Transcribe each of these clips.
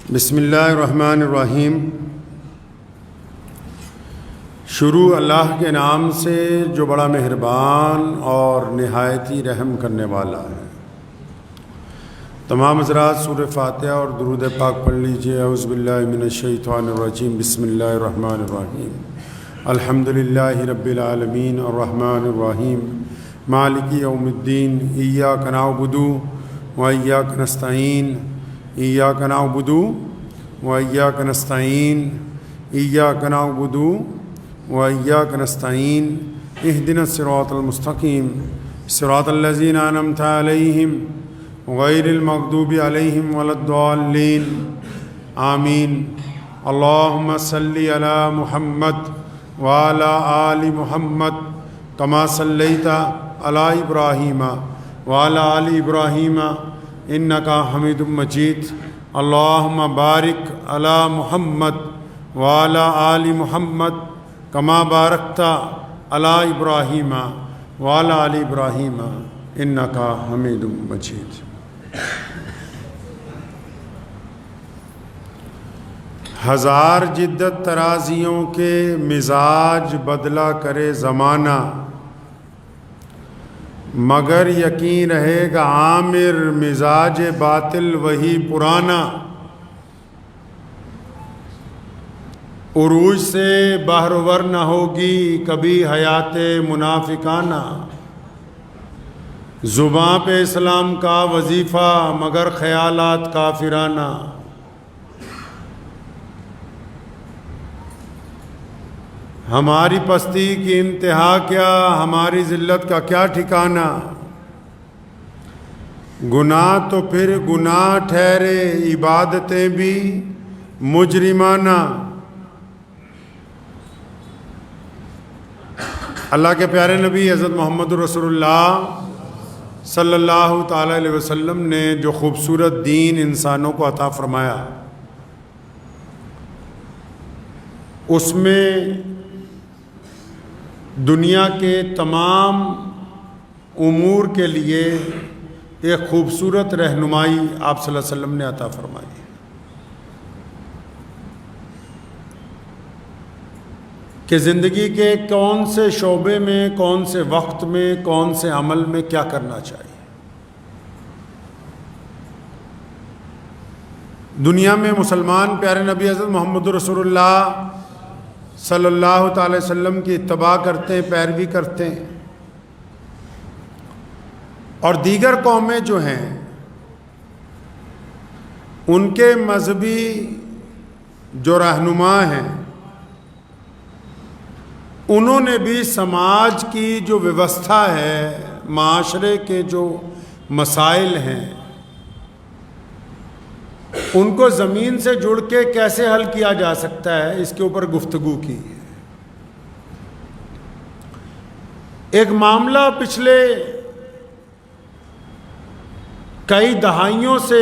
بسم اللہ الرحمن الرحیم۔ شروع اللہ کے نام سے جو بڑا مہربان اور نہایت ہی رحم کرنے والا ہے۔ تمام حضرات سورہ فاتحہ اور درود پاک پڑھ لیجئے۔ اعوذ باللہ من الشیطان الرجیم، بسم اللہ الرحمن الرحیم۔ الحمدللہ رب العالمین الرحمن الرحیم مالک یوم الدین، ایاک نعبد و ایاک نستعین، ایاک نعبد و ایاک نستعین، ایاک نعبد و ایاک نستعین، اہدنا الصراط المستقیم صراط الذین انعمت علیہم غیر المغضوب علیہم ولا الضالین، آمین۔ اللہم صلی علی محمد وعلی آل محمد کما صلیت علی ابراہیم وعلی آل ابراہیم انکا حمید مجید۔ اللہم بارک علی محمد وعلی آل محمد کما بارکت علی ابراہیم وعلی آل ابراہیم انکا حمید مجید۔ ہزار جدت ترازیوں کے مزاج بدلا کرے زمانہ، مگر یقین رہے گا عامر مزاج باطل وہی پرانا۔ عروج سے بہرور نہ ہوگی کبھی حیات منافقانہ، زباں پہ اسلام کا وظیفہ مگر خیالات کافرانہ۔ ہماری پستی کی انتہا کیا، ہماری ذلت کا کیا ٹھکانہ، گناہ تو پھر گناہ ٹھہرے عبادتیں بھی مجرمانہ۔ اللہ کے پیارے نبی حضرت محمد رسول اللہ صلی اللہ تعالیٰ علیہ وسلم نے جو خوبصورت دین انسانوں کو عطا فرمایا، اس میں دنیا کے تمام امور کے لیے ایک خوبصورت رہنمائی آپ صلی اللہ علیہ وسلم نے عطا فرمائی۔ کہ زندگی کے کون سے شعبے میں، کون سے وقت میں، کون سے عمل میں کیا کرنا چاہیے۔ دنیا میں مسلمان پیارے نبی حضرت محمد رسول اللہ صلی اللہ تعالی وسلم کی اتباع کرتے ہیں، پیروی کرتے ہیں، اور دیگر قومیں جو ہیں ان کے مذہبی جو رہنما ہیں انہوں نے بھی سماج کی جو ویوستھا ہے، معاشرے کے جو مسائل ہیں، ان کو زمین سے جڑ کے کیسے حل کیا جا سکتا ہے، اس کے اوپر گفتگو کی ہے۔ ایک معاملہ پچھلے کئی دہائیوں سے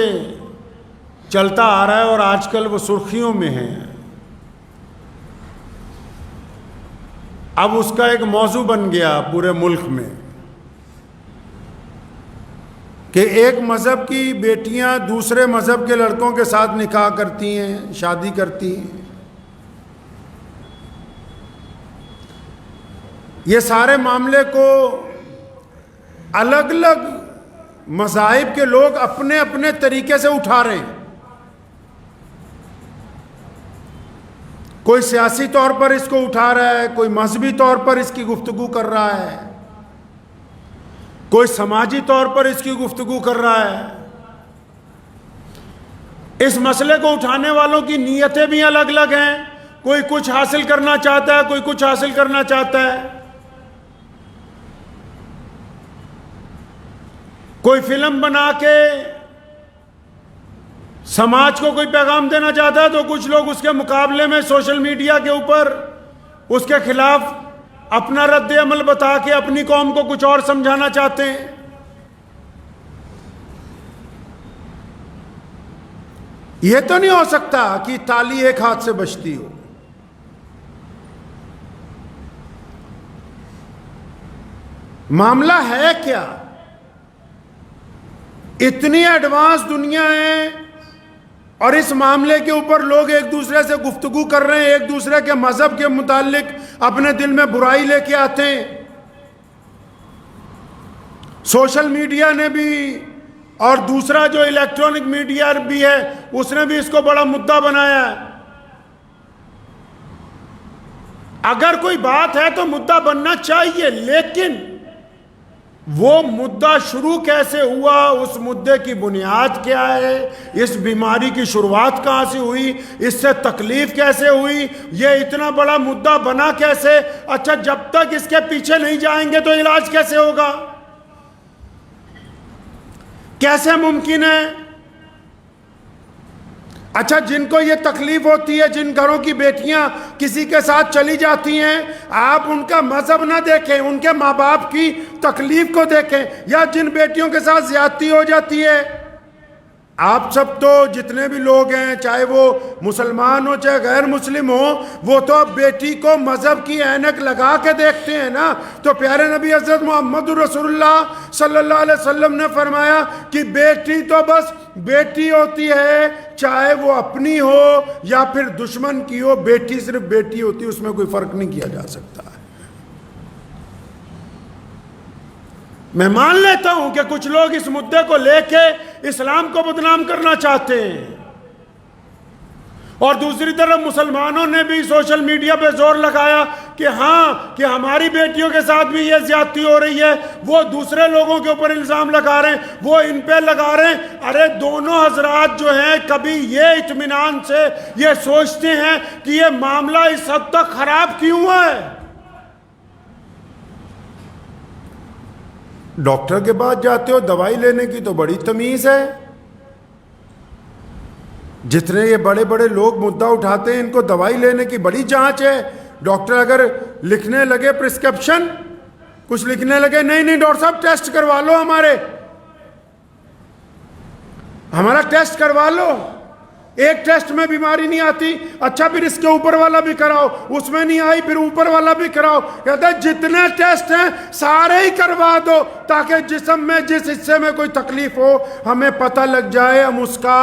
چلتا آ رہا ہے اور آج کل وہ سرخیوں میں ہے۔ اب اس کا ایک موضوع بن گیا پورے ملک میں کہ ایک مذہب کی بیٹیاں دوسرے مذہب کے لڑکوں کے ساتھ نکاح کرتی ہیں، شادی کرتی ہیں۔ یہ سارے معاملے کو الگ الگ مذاہب کے لوگ اپنے اپنے طریقے سے اٹھا رہے ہیں۔ کوئی سیاسی طور پر اس کو اٹھا رہا ہے، کوئی مذہبی طور پر اس کی گفتگو کر رہا ہے، کوئی سماجی طور پر اس کی گفتگو کر رہا ہے۔ اس مسئلے کو اٹھانے والوں کی نیتیں بھی الگ الگ ہیں، کوئی کچھ حاصل کرنا چاہتا ہے، کوئی کچھ حاصل کرنا چاہتا ہے۔ کوئی فلم بنا کے سماج کو کوئی پیغام دینا چاہتا ہے تو کچھ لوگ اس کے مقابلے میں سوشل میڈیا کے اوپر اس کے خلاف اپنا رد عمل بتا کے اپنی قوم کو کچھ اور سمجھانا چاہتے ہیں۔ یہ تو نہیں ہو سکتا کہ تالی ایک ہاتھ سے بجتی ہو۔ معاملہ ہے کیا؟ اتنی ایڈوانس دنیا ہے اور اس معاملے کے اوپر لوگ ایک دوسرے سے گفتگو کر رہے ہیں، ایک دوسرے کے مذہب کے متعلق اپنے دل میں برائی لے کے آتے ہیں۔ سوشل میڈیا نے بھی اور دوسرا جو الیکٹرانک میڈیا بھی ہے اس نے بھی اس کو بڑا مدعا بنایا ہے۔ اگر کوئی بات ہے تو مدعا بننا چاہیے، لیکن وہ مدعا شروع کیسے ہوا، اس مدعے کی بنیاد کیا ہے، اس بیماری کی شروعات کہاں سے ہوئی، اس سے تکلیف کیسے ہوئی، یہ اتنا بڑا مدعا بنا کیسے، اچھا جب تک اس کے پیچھے نہیں جائیں گے تو علاج کیسے ہوگا، کیسے ممکن ہے؟ اچھا جن کو یہ تکلیف ہوتی ہے، جن گھروں کی بیٹیاں کسی کے ساتھ چلی جاتی ہیں، آپ ان کا مذہب نہ دیکھیں، ان کے ماں باپ کی تکلیف کو دیکھیں، یا جن بیٹیوں کے ساتھ زیادتی ہو جاتی ہے، آپ سب تو جتنے بھی لوگ ہیں، چاہے وہ مسلمان ہو چاہے غیر مسلم ہو، وہ تو اب بیٹی کو مذہب کی اینک لگا کے دیکھتے ہیں نا۔ تو پیارے نبی حضرت محمد رسول اللہ صلی اللہ علیہ وسلم نے فرمایا کہ بیٹی تو بس بیٹی ہوتی ہے، چاہے وہ اپنی ہو یا پھر دشمن کی ہو، بیٹی صرف بیٹی ہوتی ہے، اس میں کوئی فرق نہیں کیا جا سکتا ہے۔ میں مان لیتا ہوں کہ کچھ لوگ اس مدعے کو لے کے اسلام کو بدنام کرنا چاہتے ہیں، اور دوسری طرف مسلمانوں نے بھی سوشل میڈیا پہ زور لگایا کہ ہاں کہ ہماری بیٹیوں کے ساتھ بھی یہ زیادتی ہو رہی ہے، وہ دوسرے لوگوں کے اوپر الزام لگا رہے ہیں، وہ ان پہ لگا رہے ہیں۔ ارے دونوں حضرات جو ہیں کبھی یہ اطمینان سے یہ سوچتے ہیں کہ یہ معاملہ اس حد تک خراب کیوں ہے؟ ڈاکٹر کے پاس جاتے ہو دوائی لینے کی تو بڑی تمیز ہے، جتنے یہ بڑے بڑے لوگ مدعا اٹھاتے ہیں ان کو دوائی لینے کی بڑی جانچ ہے۔ ڈاکٹر اگر لکھنے لگے پرسکرپشن، کچھ لکھنے لگے، نہیں ڈاکٹر صاحب ٹیسٹ کروا لو، ہمارا ٹیسٹ کروا لو، ایک ٹیسٹ میں بیماری نہیں آتی، اچھا پھر اس کے اوپر والا بھی کراؤ، اس میں نہیں آئی پھر اوپر والا بھی کراؤ۔ کہتے ہیں جتنے ٹیسٹ ہیں سارے ہی کروا دو تاکہ جسم میں جس حصے میں کوئی تکلیف ہو ہمیں پتہ لگ جائے، ہم اس کا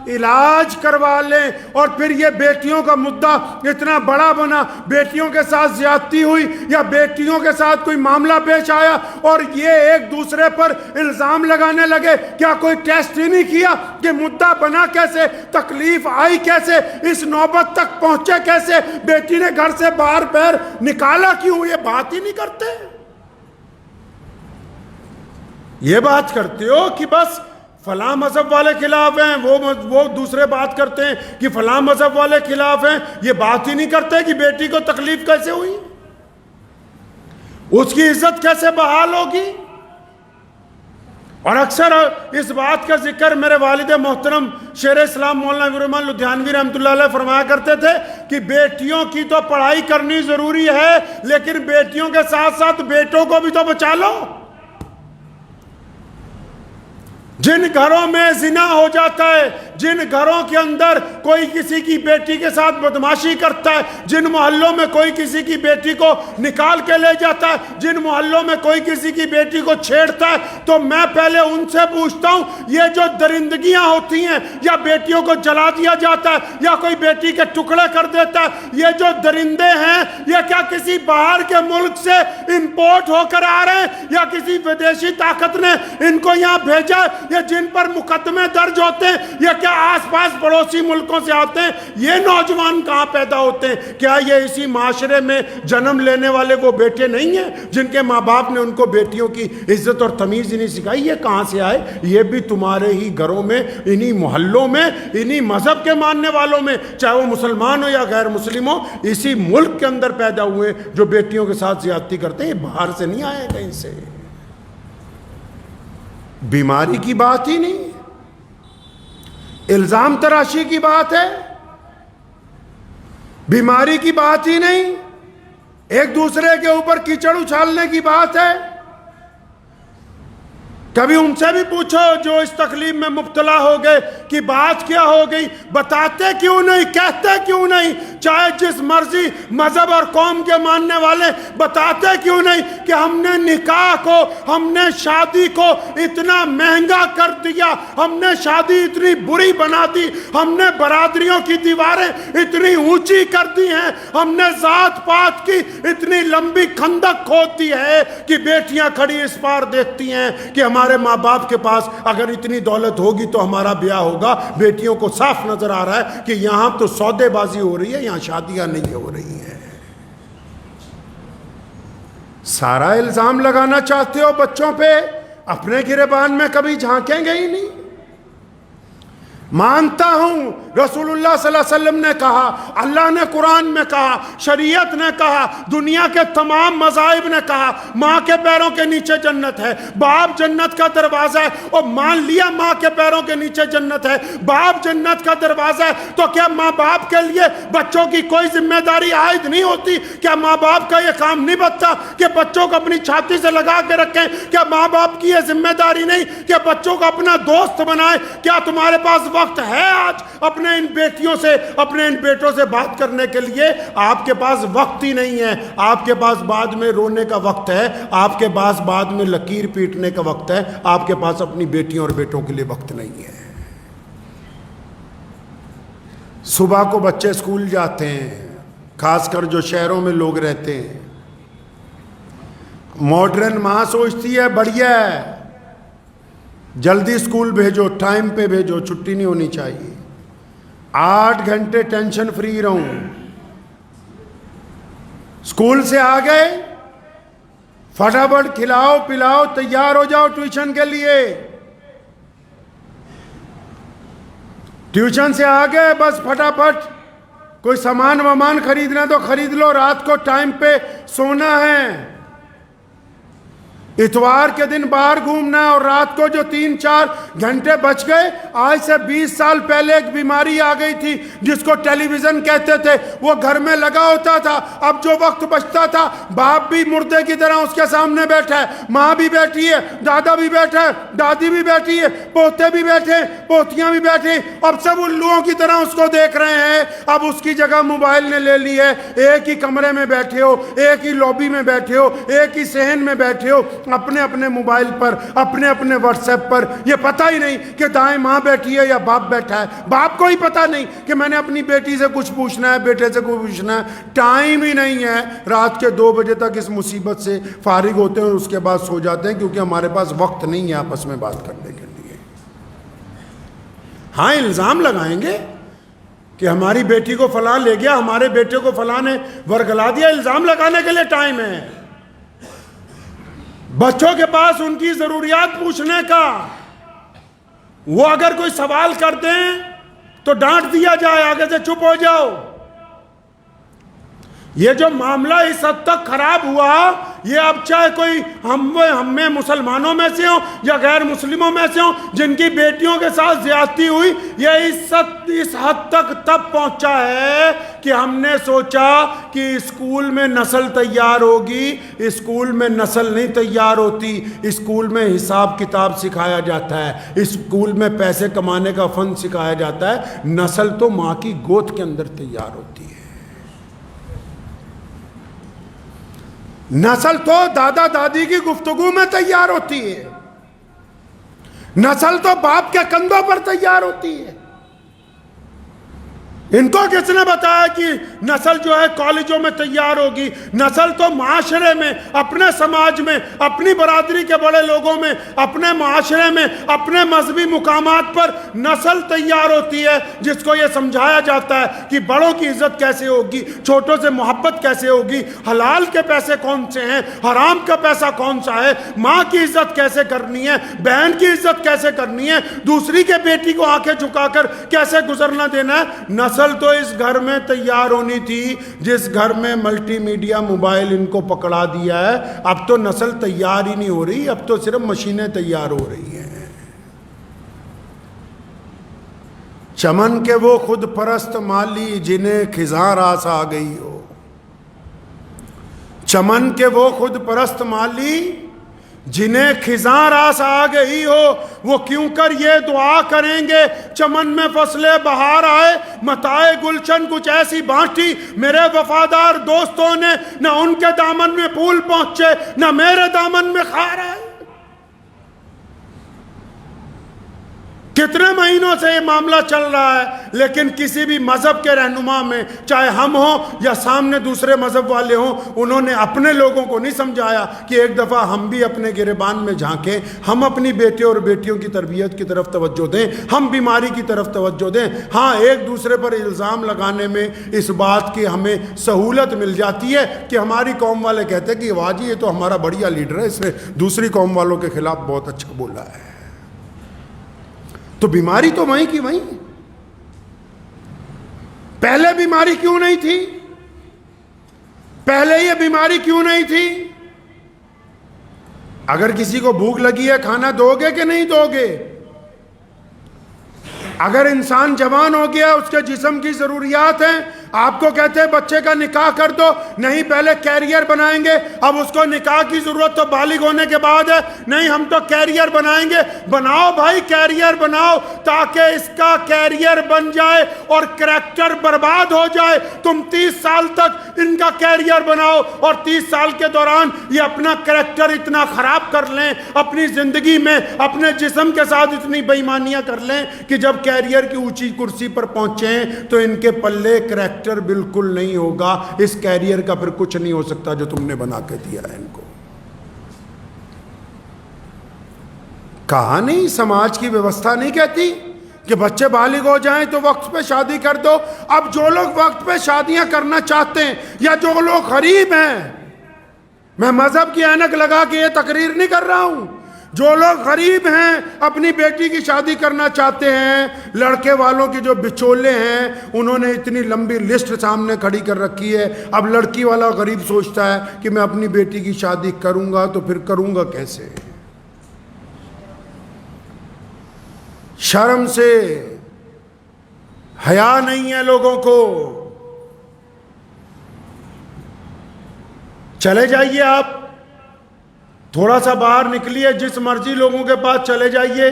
علاج کروا لیں۔ اور پھر یہ بیٹیوں کا مدعا اتنا بڑا بنا، بیٹیوں کے ساتھ زیادتی ہوئی یا بیٹیوں کے ساتھ کوئی معاملہ پیش آیا اور یہ ایک دوسرے پر الزام لگانے لگے، کیا کوئی ٹیسٹ ہی نہیں کیا کہ مدعا بنا کیسے، تکلیف آئی کیسے، اس نوبت تک پہنچے کیسے، بیٹی نے گھر سے باہر پیر نکالا کیوں، یہ بات ہی نہیں کرتے۔ یہ بات کرتے ہو کہ بس فلاں مذہب والے خلاف ہیں، وہ دوسرے بات کرتے ہیں کہ فلاں مذہب والے خلاف ہیں، یہ بات ہی نہیں کرتے کہ بیٹی کو تکلیف کیسے ہوئی، اس کی عزت کیسے بحال ہوگی۔ اور اکثر اس بات کا ذکر میرے والد محترم شیر اسلام مولانا الرحمن لدھیانوی رحمۃ اللہ علیہ فرمایا کرتے تھے کہ بیٹیوں کی تو پڑھائی کرنی ضروری ہے، لیکن بیٹیوں کے ساتھ ساتھ بیٹوں کو بھی تو بچا لو۔ جن گھروں میں زنا ہو جاتا ہے، جن گھروں کے اندر کوئی کسی کی بیٹی کے ساتھ بدماشی کرتا ہے، جن محلوں میں کوئی کسی کی بیٹی کو نکال کے لے جاتا ہے، جن محلوں میں کوئی کسی کی بیٹی کو چھیڑتا ہے، تو میں پہلے ان سے پوچھتا ہوں یہ جو درندگیاں ہوتی ہیں یا بیٹیوں کو جلا دیا جاتا ہے یا کوئی بیٹی کے ٹکڑے کر دیتا ہے، یہ جو درندے ہیں یہ کیا کسی باہر کے ملک سے امپورٹ ہو کر آ رہے ہیں یا کسی ودیشی طاقت نے ان کو یہاں بھیجا ہے؟ یہ جن پر مقدمے درج ہوتے ہیں یہ کیا آس پاس پڑوسی ملکوں سے آتے ہیں؟ یہ نوجوان کہاں پیدا ہوتے ہیں؟ کیا یہ اسی معاشرے میں جنم لینے والے وہ بیٹے نہیں ہیں جن کے ماں باپ نے ان کو بیٹیوں کی عزت اور تمیز ہی نہیں سکھائی؟ یہ کہاں سے آئے؟ یہ بھی تمہارے ہی گھروں میں، انہی محلوں میں، انہی مذہب کے ماننے والوں میں، چاہے وہ مسلمان ہو یا غیر مسلم ہو، اسی ملک کے اندر پیدا ہوئے جو بیٹیوں کے ساتھ زیادتی کرتے ہیں۔ یہ باہر سے نہیں آئے کہیں سے، بیماری کی بات ہی نہیں، الزام تراشی کی بات ہے، بیماری کی بات ہی نہیں، ایک دوسرے کے اوپر کیچڑ اچھالنے کی بات ہے۔ کبھی ان سے بھی پوچھو جو اس تکلیف میں مبتلا ہو گئے کہ بات کیا ہو گئی، بتاتے کیوں نہیں، کہتے کیوں نہیں؟ چاہے جس مرضی مذہب اور قوم کے ماننے والے، بتاتے کیوں نہیں کہ ہم نے نکاح کو، ہم نے شادی کو اتنا مہنگا کر دیا، ہم نے شادی اتنی بری بنا دی، ہم نے برادریوں کی دیواریں اتنی اونچی کر دی ہیں، ہم نے ذات پات کی اتنی لمبی خندق کھود دی ہے کہ بیٹیاں کھڑی اس پار دیکھتی ہیں کہ ہمارے ماں باپ کے پاس اگر اتنی دولت ہوگی تو ہمارا بیاہ ہوگا۔ بیٹیوں کو صاف نظر آ رہا ہے کہ یہاں تو سودے بازی ہو رہی ہے، یہاں شادیاں نہیں ہو رہی ہیں۔ سارا الزام لگانا چاہتے ہو بچوں پہ، اپنے گریبان میں کبھی جھانکیں گے ہی نہیں۔ مانتا ہوں رسول اللہ صلی اللہ علیہ وسلم نے کہا، اللہ نے قرآن میں کہا، شریعت نے کہا، دنیا کے تمام مذاہب نے کہا، ماں کے پیروں کے نیچے جنت ہے، باپ جنت کا دروازہ ہے، اور مان لیا ماں کے پیروں کے نیچے جنت ہے، باپ جنت کا دروازہ ہے، تو کیا ماں باپ کے لیے بچوں کی کوئی ذمہ داری عائد نہیں ہوتی؟ کیا ماں باپ کا یہ کام نہیں بنتا کہ بچوں کو اپنی چھاتی سے لگا کے رکھیں؟ کیا ماں باپ کی یہ ذمہ داری نہیں کہ بچوں کو اپنا دوست بنائیں؟ کیا تمہارے پاس وقت ہے آج اپنے ان بیٹیوں سے، اپنے ان بیٹوں سے بات کرنے کے لیے؟ آپ کے پاس وقت ہی نہیں ہے۔ آپ کے پاس بعد میں رونے کا وقت ہے، آپ کے پاس بعد میں لکیر پیٹنے کا وقت ہے، آپ کے پاس اپنی بیٹیوں اور بیٹوں کے لیے وقت نہیں ہے۔ صبح کو بچے اسکول جاتے ہیں، خاص کر جو شہروں میں لوگ رہتے ہیں، ماڈرن ماں سوچتی ہے بڑھیا ہے، جلدی اسکول بھیجو، ٹائم پہ بھیجو، چھٹی نہیں ہونی چاہیے، 8 گھنٹے ٹینشن فری رہوں۔ اسکول سے آ گئے، فٹافٹ کھلاؤ پلاؤ، تیار ہو جاؤ ٹیوشن کے لیے۔ ٹیوشن سے آ گئے، بس فٹافٹ کوئی سامان وامان خریدنا تو خرید لو، رات کو ٹائم پہ سونا ہے۔ اتوار کے دن باہر گھومنا ہے، اور رات کو جو 3-4 گھنٹے بچ گئے، آج سے 20 سال پہلے ایک بیماری آ گئی تھی جس کو ٹیلی ویژن کہتے تھے، وہ گھر میں لگا ہوتا تھا۔ اب جو وقت بچتا تھا، باپ بھی مردے کی طرح اس کے سامنے بیٹھا ہے، ماں بھی بیٹھی ہے، دادا بھی بیٹھا ہے، دادی بھی بیٹھی ہے، پوتے بھی بیٹھے، پوتیاں بھی بیٹھے، اب سب الوؤں کی طرح اس کو دیکھ رہے ہیں۔ اب اس کی جگہ موبائل نے لے لی ہے، ایک ہی کمرے میں بیٹھے ہو، ایک ہی لابی میں بیٹھے ہو، ایک ہی صحن میں بیٹھے ہو، اپنے اپنے موبائل پر، اپنے اپنے واٹس ایپ پر۔ یہ پتہ ہی نہیں کہ دائیں ماں بیٹھی ہے یا باپ بیٹھا ہے، باپ کو ہی پتہ نہیں کہ میں نے اپنی بیٹی سے کچھ پوچھنا ہے، بیٹے سے کچھ پوچھنا ہے، ٹائم ہی نہیں ہے۔ رات کے 2 بجے تک اس مصیبت سے فارغ ہوتے ہیں اور اس کے بعد سو جاتے ہیں، کیونکہ ہمارے پاس وقت نہیں ہے آپس میں بات کرنے کے لیے۔ ہاں الزام لگائیں گے کہ ہماری بیٹی کو فلاں لے گیا، ہمارے بیٹے کو فلاں نے ورگلا دیا، الزام لگانے کے لیے ٹائم ہے۔ بچوں کے پاس ان کی ضروریات پوچھنے کا، وہ اگر کوئی سوال کرتے ہیں تو ڈانٹ دیا جائے، آگے سے چپ ہو جاؤ۔ یہ جو معاملہ اس حد تک خراب ہوا، یہ اب چاہے کوئی ہم میں مسلمانوں میں سے ہوں یا غیر مسلموں میں سے ہوں، جن کی بیٹیوں کے ساتھ زیادتی ہوئی، یہ اس حد تک تب پہنچا ہے کہ ہم نے سوچا کہ اسکول میں نسل تیار ہوگی۔ اسکول میں نسل نہیں تیار ہوتی، اسکول میں حساب کتاب سکھایا جاتا ہے، اسکول میں پیسے کمانے کا فن سکھایا جاتا ہے، نسل تو ماں کی گود کے اندر تیار ہوتی ہے۔ نسل تو دادا دادی کی گفتگو میں تیار ہوتی ہے، نسل تو باپ کے کندھوں پر تیار ہوتی ہے۔ ان کو کس نے بتایا کہ نسل جو ہے کالجوں میں تیار ہوگی؟ نسل تو معاشرے میں، اپنے سماج میں، اپنی برادری کے بڑے لوگوں میں، اپنے معاشرے میں، اپنے مذہبی مقامات پر نسل تیار ہوتی ہے، جس کو یہ سمجھایا جاتا ہے کہ بڑوں کی عزت کیسے ہوگی، چھوٹوں سے محبت کیسے ہوگی، حلال کے پیسے کون سے ہیں، حرام کا پیسہ کون سا ہے، ماں کی عزت کیسے کرنی ہے، بہن کی عزت کیسے کرنی ہے، دوسری کے بیٹی کو آنکھیں جھکا کر کیسے گزرنا دینا ہے۔ نسل تو اس گھر میں تیار ہونی تھی جس گھر میں ملٹی میڈیا موبائل ان کو پکڑا دیا ہے۔ اب تو نسل تیار ہی نہیں ہو رہی، اب تو صرف مشینیں تیار ہو رہی ہیں۔ چمن کے وہ خود پرست مالی جنہیں خزاں راس آ گئی ہو، چمن کے وہ خود پرست مالی جنہیں خزاں راس آ گئی ہو وہ کیوں کر یہ دعا کریں گے، چمن میں فصل بہار آئے، متاع گلشن کچھ ایسی بانٹی میرے وفادار دوستوں نے، نہ ان کے دامن میں پھول پہنچے نہ میرے دامن میں خار آئے۔ کتنے مہینوں سے یہ معاملہ چل رہا ہے، لیکن کسی بھی مذہب کے رہنما میں، چاہے ہم ہوں یا سامنے دوسرے مذہب والے ہوں، انہوں نے اپنے لوگوں کو نہیں سمجھایا کہ ایک دفعہ ہم بھی اپنے گریبان میں جھانکیں، ہم اپنی بیٹے اور بیٹیوں کی تربیت کی طرف توجہ دیں، ہم بیماری کی طرف توجہ دیں۔ ہاں، ایک دوسرے پر الزام لگانے میں اس بات کی ہمیں سہولت مل جاتی ہے کہ ہماری قوم والے کہتے ہیں کہ واہ جی، یہ تو ہمارا بڑھیا لیڈر ہے، اس نے دوسری قوم والوں کے خلاف بہت اچھا بولا ہے۔ تو بیماری تو وہیں کی وہیں، پہلے بیماری کیوں نہیں تھی؟ پہلے یہ بیماری کیوں نہیں تھی؟ اگر کسی کو بھوک لگی ہے، کھانا دو گے کہ نہیں دو گے؟ اگر انسان جوان ہو گیا، اس کے جسم کی ضروریات ہیں، آپ کو کہتے ہیں بچے کا نکاح کر دو، نہیں پہلے کیریئر بنائیں گے، اب اس کو نکاح کی ضرورت تو بالغ ہونے کے بعد ہے، نہیں ہم تو کیریئر بنائیں گے۔ بناؤ بھائی، کیریئر بناؤ تاکہ اس کا کیریئر بن جائے اور کریکٹر برباد ہو جائے۔ تم 30 سال تک ان کا کیریئر بناؤ اور 30 سال کے دوران یہ اپنا کریکٹر اتنا خراب کر لیں، اپنی زندگی میں اپنے جسم کے ساتھ اتنی بے ایمانیاں کر لیں کہ جب کیریئر کی اونچی کرسی پر پہنچیں تو ان کے پلے کریکٹر بالکل نہیں ہوگا۔ اس کیریئر کا پھر کچھ نہیں ہو سکتا جو تم نے بنا کے دیا ہے ان کو۔ کہا نہیں، سماج کی ویوستھا نہیں کہتی کہ بچے بالغ ہو جائیں تو وقت پہ شادی کر دو۔ اب جو لوگ وقت پہ شادیاں کرنا چاہتے ہیں یا جو لوگ غریب ہیں، میں مذہب کی اینک لگا کے یہ تقریر نہیں کر رہا ہوں، جو لوگ غریب ہیں اپنی بیٹی کی شادی کرنا چاہتے ہیں، لڑکے والوں کے جو بچولے ہیں انہوں نے اتنی لمبی لسٹ سامنے کھڑی کر رکھی ہے۔ اب لڑکی والا غریب سوچتا ہے کہ میں اپنی بیٹی کی شادی کروں گا تو پھر کروں گا کیسے؟ شرم سے حیا نہیں ہے لوگوں کو۔ چلے جائیے، آپ تھوڑا سا باہر نکلیے، جس مرضی لوگوں کے پاس چلے جائیے،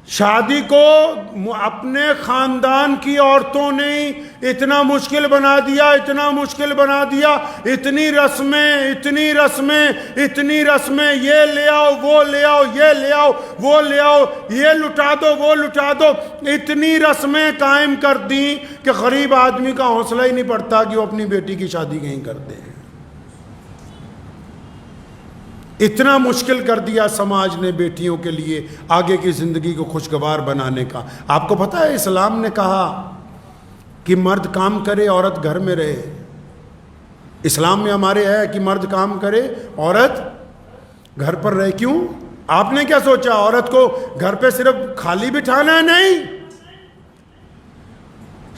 شادی کو اپنے خاندان کی عورتوں نے اتنا مشکل بنا دیا، اتنا مشکل بنا دیا، اتنی رسمیں، اتنی رسمیں، اتنی رسمیں، یہ لے آؤ، وہ لے آؤ، یہ لے آؤ، وہ لے آؤ، یہ لٹا دو، وہ لٹا دو، اتنی رسمیں قائم کر دیں کہ غریب آدمی کا حوصلہ ہی نہیں پڑتا کہ وہ اپنی بیٹی کی شادی کہیں کر دے۔ اتنا مشکل کر دیا سماج نے بیٹیوں کے لیے آگے کی زندگی کو خوشگوار بنانے کا۔ آپ کو پتہ ہے اسلام نے کہا کہ مرد کام کرے، عورت گھر میں رہے۔ اسلام میں ہمارے ہے کہ مرد کام کرے، عورت گھر پر رہے۔ کیوں؟ آپ نے کیا سوچا عورت کو گھر پہ صرف خالی بٹھانا ہے؟ نہیں،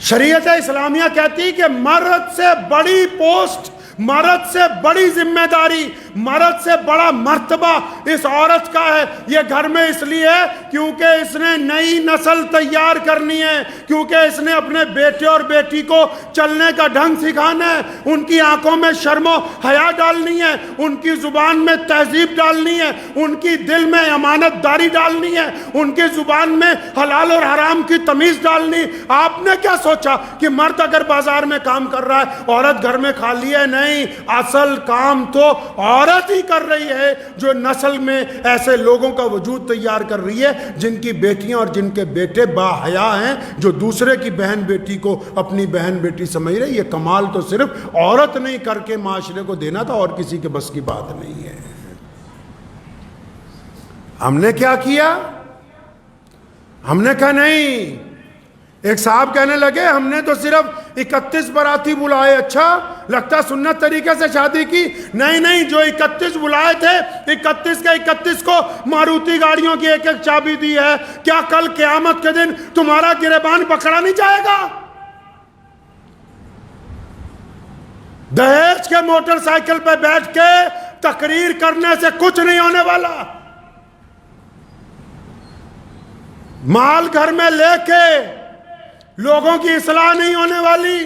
شریعت اسلامیہ کہتی ہے کہ مرد سے بڑی پوسٹ، مرد سے بڑی ذمہ داری، مرد سے بڑا مرتبہ اس عورت کا ہے۔ یہ گھر میں اس لیے ہے کیونکہ اس نے نئی نسل تیار کرنی ہے، کیونکہ اس نے اپنے بیٹے اور بیٹی کو چلنے کا ڈھنگ سکھانا ہے، ان کی آنکھوں میں شرم و حیا ڈالنی ہے، ان کی زبان میں تہذیب ڈالنی ہے، ان کی دل میں امانت داری ڈالنی ہے، ان کی زبان میں حلال اور حرام کی تمیز ڈالنی۔ آپ نے کیا سوچا کہ مرد اگر بازار میں کام کر رہا ہے عورت گھر میں خالی ہے؟ نہیں، اصل کام تو عورت ہی کر رہی ہے، جو نسل میں ایسے لوگوں کا وجود تیار کر رہی ہے جن کی بیٹیاں اور جن کے بیٹے با حیا ہیں، جو دوسرے کی بہن بیٹی کو اپنی بہن بیٹی سمجھ رہے۔ یہ کمال تو صرف عورت نہیں کر کے معاشرے کو دینا تھا، اور کسی کے بس کی بات نہیں ہے۔ ہم نے کیا کیا؟ ہم نے کہا نہیں، ایک صاحب کہنے لگے ہم نے تو صرف 31 باراتی بلائے، اچھا لگتا سنت طریقے سے شادی کی؟ نہیں نہیں، جو 31 بلائے تھے 31 کے 31 کو ماروتی گاڑیوں کی ایک ایک چابی دی ہے۔ کیا کل قیامت کے دن تمہارا گریبان پکڑا نہیں جائے گا؟ دہیج کے موٹر سائیکل پہ بیٹھ کے تقریر کرنے سے کچھ نہیں ہونے والا، مال گھر میں لے کے لوگوں کی اصلاح نہیں ہونے والی،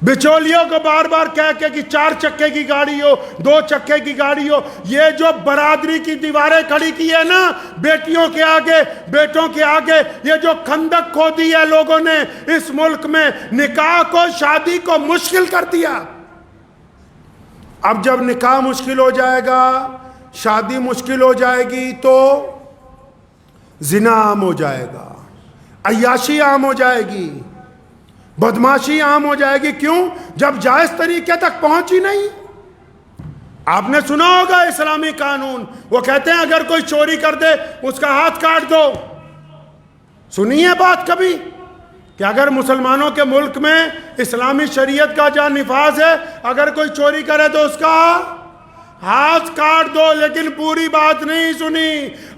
بچولیوں کو بار بار کہہ کے کہ 4 چکے کی گاڑی ہو، 2 چکے کی گاڑی ہو. یہ جو برادری کی دیواریں کھڑی کی ہے نا بیٹیوں کے آگے، بیٹوں کے آگے، یہ جو خندق کھودی ہے لوگوں نے اس ملک میں، نکاح کو، شادی کو مشکل کر دیا. اب جب نکاح مشکل ہو جائے گا، شادی مشکل ہو جائے گی، تو زنا عام ہو جائے گا، عیاشی عام ہو جائے گی، بدماشی عام ہو جائے گی. کیوں؟ جب جائز طریقے تک پہنچی نہیں. آپ نے سنا ہوگا اسلامی قانون، وہ کہتے ہیں اگر کوئی چوری کر دے اس کا ہاتھ کاٹ دو. سنی ہے بات کبھی کہ اگر مسلمانوں کے ملک میں اسلامی شریعت کا جہاں نفاذ ہے، اگر کوئی چوری کرے تو اس کا ہاتھ کاٹ دو؟ لیکن پوری بات نہیں سنی.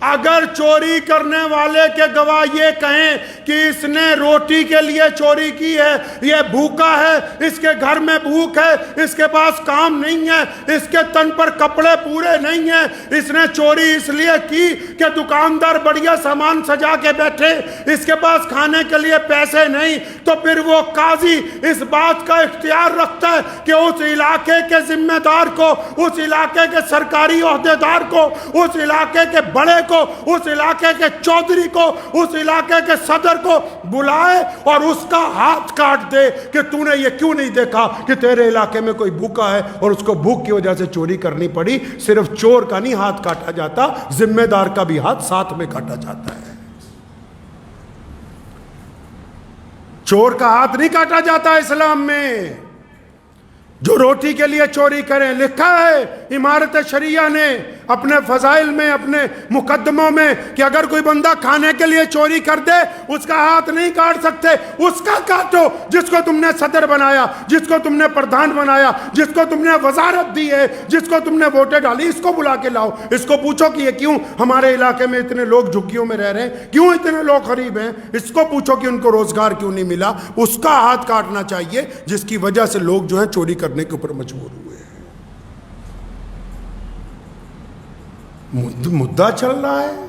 اگر چوری کرنے والے کے گواہ یہ کہیں کہ اس نے روٹی کے لیے چوری کی ہے، یہ بھوکا ہے، اس کے گھر میں بھوک ہے، اس کے پاس کام نہیں ہے، اس کے تن پر کپڑے پورے نہیں ہیں، اس نے چوری اس لیے کی کہ دکاندار بڑھیا سامان سجا کے بیٹھے، اس کے پاس کھانے کے لیے پیسے نہیں، تو پھر وہ قاضی اس بات کا اختیار رکھتا ہے کہ اس علاقے کے ذمہ دار کو، اس علاقے کے سرکاری عہدیدار کو، اس علاقے کے بڑے کو، اس علاقے کے چودھری کو، اس علاقے کے صدر کو بلائے اور اس کا ہاتھ کاٹ دے کہ تو نے یہ کیوں نہیں دیکھا کہ تیرے علاقے میں کوئی بھوکا ہے اور اس کو بھوک کی وجہ سے چوری کرنی پڑی. صرف چور کا نہیں ہاتھ کاٹا جاتا، ذمہ دار کا بھی ہاتھ ساتھ میں کاٹا جاتا ہے. چور کا ہاتھ نہیں کاٹا جاتا اسلام میں. جو روٹی کے لیے چوری کریں، لکھا ہے امارت شریعہ نے اپنے فضائل میں، اپنے مقدموں میں، کہ اگر کوئی بندہ کھانے کے لیے چوری کر دے اس کا ہاتھ نہیں کاٹ سکتے. اس کا کاٹو جس کو تم نے صدر بنایا، جس کو تم نے پردھان بنایا، جس کو تم نے وزارت دی ہے، جس کو تم نے ووٹیں ڈالی. اس کو بلا کے لاؤ، اس کو پوچھو کہ یہ کیوں ہمارے علاقے میں اتنے لوگ جھگیوں میں رہ رہے ہیں، کیوں اتنے لوگ غریب ہیں. اس کو پوچھو کہ ان کو روزگار کیوں نہیں ملا. اس کا ہاتھ کاٹنا چاہیے جس کی وجہ سے لوگ جو ہیں چوری کرنے کے اوپر مجبور ہوئے. مدعا چل رہا ہے،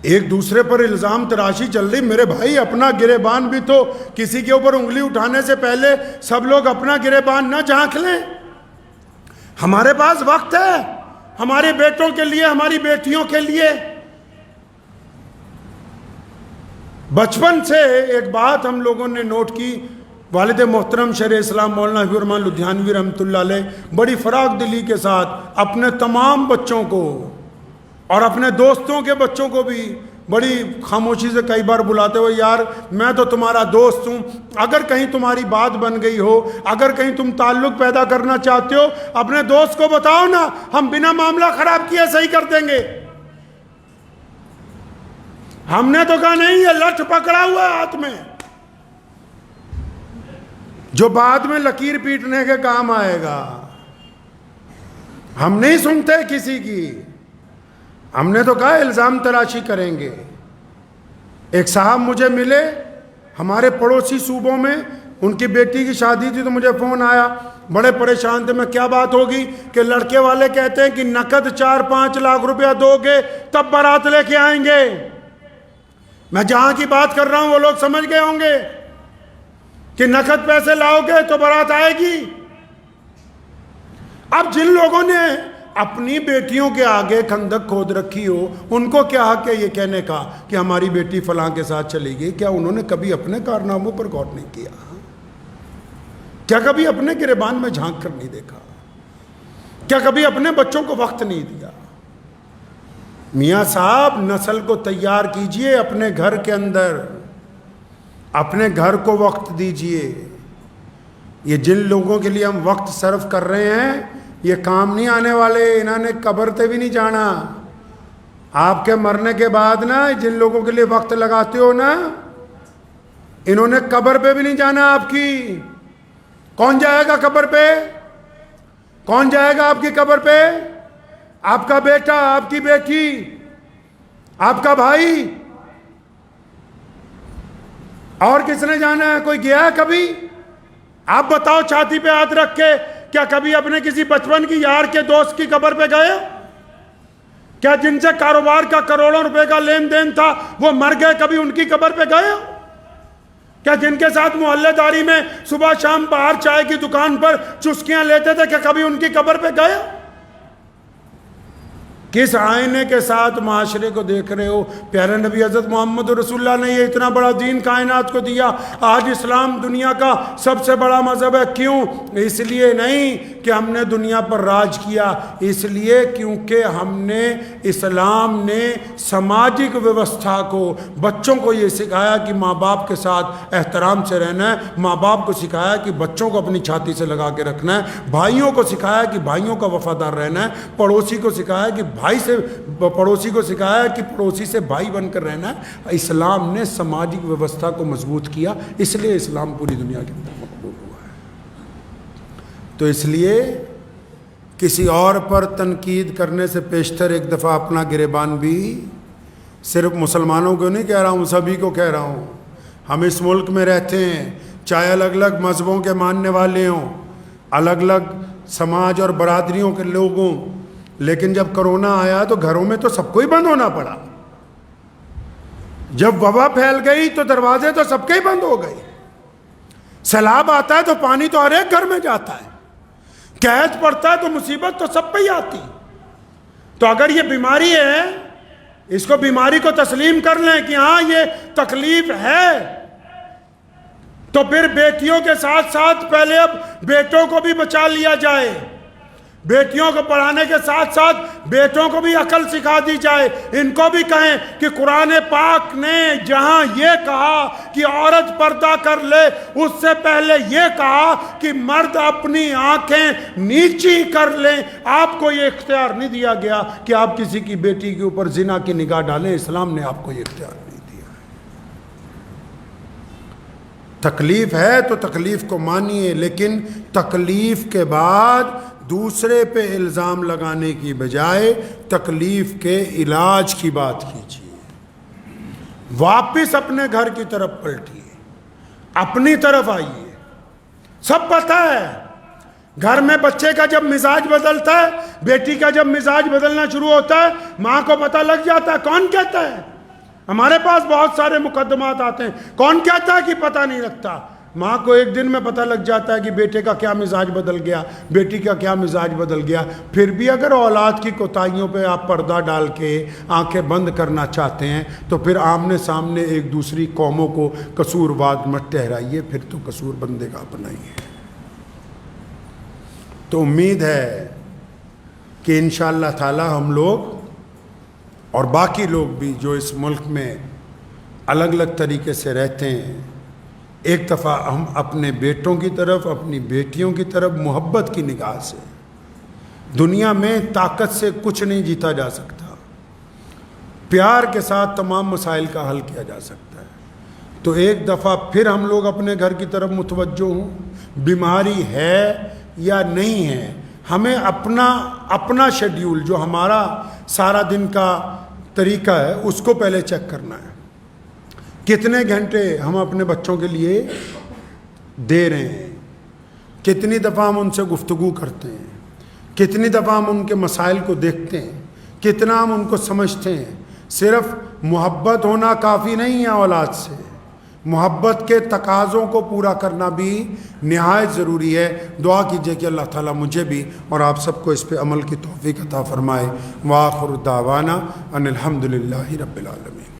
ایک دوسرے پر الزام تراشی چل رہی. میرے بھائی اپنا گریبان بھی تو، کسی کے اوپر انگلی اٹھانے سے پہلے سب لوگ اپنا گریبان نہ جھانک لیں. ہمارے پاس وقت ہے ہمارے بیٹوں کے لیے، ہماری بیٹیوں کے لیے. بچپن سے ایک بات ہم لوگوں نے نوٹ کی، والد محترم شیخ اسلام مولانا حبیب الرحمن لدھیانوی رحمۃ اللہ علیہ بڑی فراخ دلی کے ساتھ اپنے تمام بچوں کو اور اپنے دوستوں کے بچوں کو بھی بڑی خاموشی سے کئی بار بلاتے ہوئے، یار میں تو تمہارا دوست ہوں، اگر کہیں تمہاری بات بن گئی ہو، اگر کہیں تم تعلق پیدا کرنا چاہتے ہو، اپنے دوست کو بتاؤ نا، ہم بنا معاملہ خراب کیے صحیح کر دیں گے. ہم نے تو کہا نہیں، یہ لٹھ پکڑا ہوا ہے ہاتھ میں جو بعد میں لکیر پیٹنے کے کام آئے گا. ہم نہیں سنتے کسی کی. ہم نے تو کہا الزام تراشی کریں گے. ایک صاحب مجھے ملے ہمارے پڑوسی صوبوں میں، ان کی بیٹی کی شادی تھی تو مجھے فون آیا، بڑے پریشان تھے. میں کیا بات ہوگی کہ لڑکے والے کہتے ہیں کہ نقد 4-5 لاکھ روپیہ دو گے تب بارات لے کے آئیں گے. میں جہاں کی بات کر رہا ہوں وہ لوگ سمجھ گئے ہوں گے کہ نقد پیسے لاؤ گے تو بارات آئے گی. اب جن لوگوں نے اپنی بیٹیوں کے آگے خندق کھود رکھی ہو، ان کو کیا حق ہے یہ کہنے کا کہ ہماری بیٹی فلاں کے ساتھ چلی گئی؟ کیا انہوں نے کبھی اپنے کارناموں پر غور نہیں کیا؟ کیا کبھی اپنے گریبان میں جھانک کر نہیں دیکھا؟ کیا کبھی اپنے بچوں کو وقت نہیں دیا؟ میاں صاحب نسل کو تیار کیجئے اپنے گھر کے اندر، اپنے گھر کو وقت دیجئے. یہ جن لوگوں کے لیے ہم وقت صرف کر رہے ہیں یہ کام نہیں آنے والے. انہوں نے قبر تے بھی نہیں جانا. آپ کے مرنے کے بعد نا جن لوگوں کے لیے وقت لگاتے ہو نا، انہوں نے قبر پہ بھی نہیں جانا آپ کی. کون جائے گا قبر پہ؟ کون جائے گا آپ کی قبر پہ؟ آپ کا بیٹا، آپ کی بیٹی، آپ کا بھائی. اور کس نے جانا ہے؟ کوئی گیا ہے کبھی؟ آپ بتاؤ چھاتی پہ ہاتھ رکھ کے، کیا کبھی اپنے کسی بچپن کی یار کے دوست کی قبر پہ گئے؟ کیا جن سے کاروبار کا کروڑوں روپے کا لین دین تھا وہ مر گئے، کبھی ان کی قبر پہ گئے؟ کیا جن کے ساتھ محلے داری میں صبح شام باہر چائے کی دکان پر چسکیاں لیتے تھے کیا کبھی ان کی قبر پہ گئے؟ کس آئینے کے ساتھ معاشرے کو دیکھ رہے ہو؟ پیارے نبی حضرت محمد رسول اللہ نے یہ اتنا بڑا دین کائنات کو دیا. آج اسلام دنیا کا سب سے بڑا مذہب ہے. کیوں؟ اس لیے نہیں کہ ہم نے دنیا پر راج کیا، اس لیے کیونکہ ہم نے اسلام نے سماجک ویوستھا کو، بچوں کو یہ سکھایا کہ ماں باپ کے ساتھ احترام سے رہنا ہے، ماں باپ کو سکھایا کہ بچوں کو اپنی چھاتی سے لگا کے رکھنا ہے، بھائیوں کو سکھایا کہ بھائیوں کا وفادار رہنا ہے، پڑوسی کو سکھایا کہ پڑوسی کو سکھایا کہ پڑوسی سے بھائی بن کر رہنا ہے. اسلام نے سماجک ویوستھا کو مضبوط کیا، اس لیے اسلام پوری دنیا کے اندر مقبول ہوا ہے. تو اس لیے کسی اور پر تنقید کرنے سے پیشتر ایک دفعہ اپنا گریبان بھی، صرف مسلمانوں کو نہیں کہہ رہا ہوں، سبھی کو کہہ رہا ہوں. ہم اس ملک میں رہتے ہیں، چاہے الگ الگ مذہبوں کے ماننے والے ہوں، الگ الگ سماج اور برادریوں کے لوگ ہوں، لیکن جب کرونا آیا تو گھروں میں تو سب کو ہی بند ہونا پڑا. جب وبا پھیل گئی تو دروازے تو سب کے ہی بند ہو گئے. سیلاب آتا ہے تو پانی تو ہر ایک گھر میں جاتا ہے. قحط پڑتا ہے تو مصیبت تو سب پہ ہی آتی. تو اگر یہ بیماری ہے، اس کو بیماری کو تسلیم کر لیں کہ ہاں یہ تکلیف ہے، تو پھر بیٹیوں کے ساتھ ساتھ پہلے اب بیٹوں کو بھی بچا لیا جائے. بیٹیوں کو پڑھانے کے ساتھ ساتھ بیٹوں کو بھی عقل سکھا دی جائے. ان کو بھی کہیں کہ قرآن پاک نے جہاں یہ کہا کہ عورت پردہ کر لے، اس سے پہلے یہ کہا کہ مرد اپنی آنکھیں نیچی کر لیں. آپ کو یہ اختیار نہیں دیا گیا کہ آپ کسی کی بیٹی کے اوپر زنا کی نگاہ ڈالیں. اسلام نے آپ کو یہ اختیار نہیں دیا. تکلیف ہے تو تکلیف کو مانیے، لیکن تکلیف کے بعد دوسرے پہ الزام لگانے کی بجائے تکلیف کے علاج کی بات کیجیے. واپس اپنے گھر کی طرف پلٹیے، اپنی طرف آئیے. سب پتہ ہے گھر میں بچے کا جب مزاج بدلتا ہے، بیٹی کا جب مزاج بدلنا شروع ہوتا ہے، ماں کو پتہ لگ جاتا ہے. کون کہتا ہے؟ ہمارے پاس بہت سارے مقدمات آتے ہیں. کون کہتا ہے کہ پتہ نہیں لگتا؟ ماں کو ایک دن میں پتہ لگ جاتا ہے کہ بیٹے کا کیا مزاج بدل گیا، بیٹی کا کیا مزاج بدل گیا. پھر بھی اگر اولاد کی کوتاہیوں پہ آپ پردہ ڈال کے آنکھیں بند کرنا چاہتے ہیں تو پھر آمنے سامنے ایک دوسری قوموں کو قصورواد مت ٹھہرائیے، پھر تو قصور بندے کا اپنا ہی ہے. تو امید ہے کہ انشاءاللہ تعالی ہم لوگ اور باقی لوگ بھی جو اس ملک میں الگ الگ طریقے سے رہتے ہیں، ایک دفعہ ہم اپنے بیٹوں کی طرف، اپنی بیٹیوں کی طرف محبت کی نگاہ سے. دنیا میں طاقت سے کچھ نہیں جیتا جا سکتا، پیار کے ساتھ تمام مسائل کا حل کیا جا سکتا ہے. تو ایک دفعہ پھر ہم لوگ اپنے گھر کی طرف متوجہ ہوں. بیماری ہے یا نہیں ہے، ہمیں اپنا شیڈیول جو ہمارا سارا دن کا طریقہ ہے اس کو پہلے چیک کرنا ہے. کتنے گھنٹے ہم اپنے بچوں کے لیے دے رہے ہیں، کتنی دفعہ ہم ان سے گفتگو کرتے ہیں، کتنی دفعہ ہم ان کے مسائل کو دیکھتے ہیں، کتنا ہم ان کو سمجھتے ہیں. صرف محبت ہونا کافی نہیں ہے اولاد سے، محبت کے تقاضوں کو پورا کرنا بھی نہایت ضروری ہے. دعا کیجئے کہ اللہ تعالیٰ مجھے بھی اور آپ سب کو اس پہ عمل کی توفیق عطا فرمائے. وآخر دعوانا ان الحمدللہ رب العالمین.